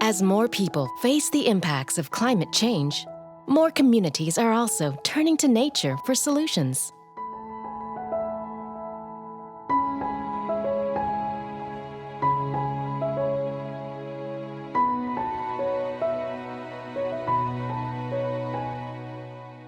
As more people face the impacts of climate change, more communities are also turning to nature for solutions.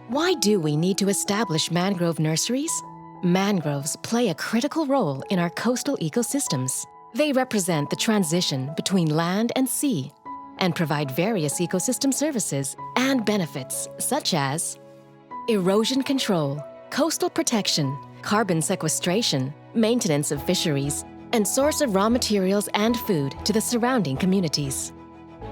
Why do we need to establish mangrove nurseries? Mangroves play a critical role in our coastal ecosystems. They represent the transition between land and sea and provide various ecosystem services and benefits such as erosion control, coastal protection, carbon sequestration, maintenance of fisheries, and source of raw materials and food to the surrounding communities.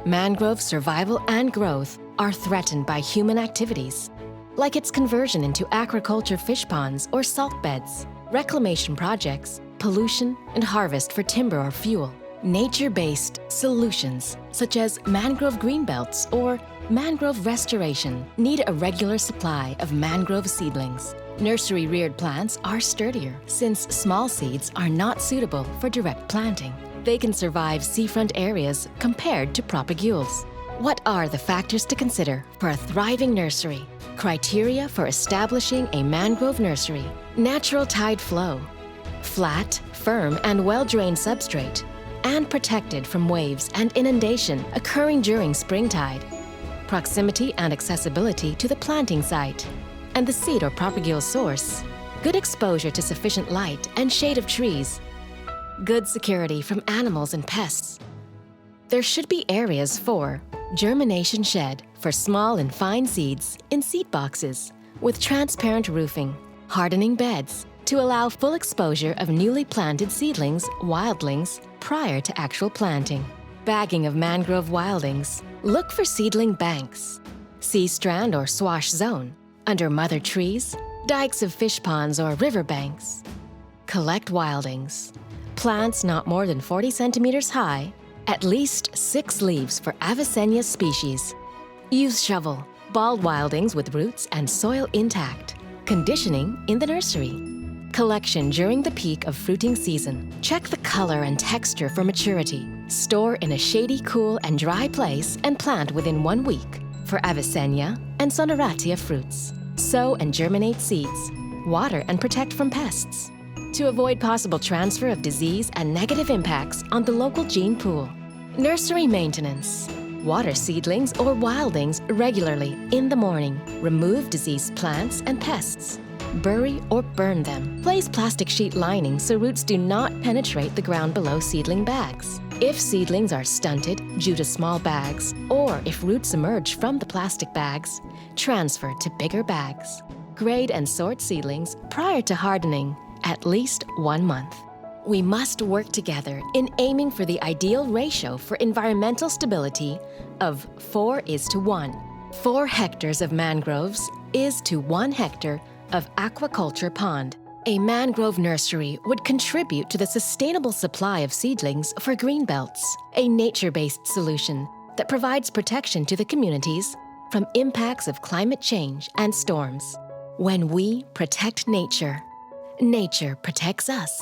Mangrove survival and growth are threatened by human activities, like its conversion into aquaculture fish ponds or salt beds, reclamation projects, pollution, and harvest for timber or fuel. Nature-based solutions, such as mangrove greenbelts or mangrove restoration, need a regular supply of mangrove seedlings. Nursery-reared plants are sturdier, since small seeds are not suitable for direct planting. They can survive seafront areas compared to propagules. What are the factors to consider for a thriving nursery? Criteria for establishing a mangrove nursery: natural tide flow, flat, firm, and well-drained substrate, and protected from waves and inundation occurring during spring tide, proximity and accessibility to the planting site, and the seed or propagule source, good exposure to sufficient light and shade of trees, good security from animals and pests. There should be areas for germination shed for small and fine seeds in seed boxes with transparent roofing, hardening beds to allow full exposure of newly planted seedlings, wildlings, prior to actual planting. Bagging of mangrove wildings. Look for seedling banks, sea strand or swash zone, under mother trees, dikes of fish ponds or river banks. Collect wildings. Plants not more than 40 centimeters high, at least 6 leaves for Avicennia species. Use shovel. Bald wildings with roots and soil intact. Conditioning in the nursery. Collection during the peak of fruiting season. Check the color and texture for maturity. Store in a shady, cool, and dry place and plant within 1 week for Avicennia and Soneratia fruits. Sow and germinate seeds. Water and protect from pests, to avoid possible transfer of disease and negative impacts on the local gene pool. Nursery maintenance. Water seedlings or wildings regularly in the morning. Remove diseased plants and pests. Bury or burn them. Place plastic sheet lining so roots do not penetrate the ground below seedling bags. If seedlings are stunted due to small bags, or if roots emerge from the plastic bags, transfer to bigger bags. Grade and sort seedlings prior to hardening, at least 1 month. We must work together in aiming for the ideal ratio for environmental stability of 4:1. 4 hectares of mangroves is to 1 hectare of aquaculture pond. A mangrove nursery would contribute to the sustainable supply of seedlings for greenbelts, a nature-based solution that provides protection to the communities from impacts of climate change and storms. When we protect nature, nature protects us.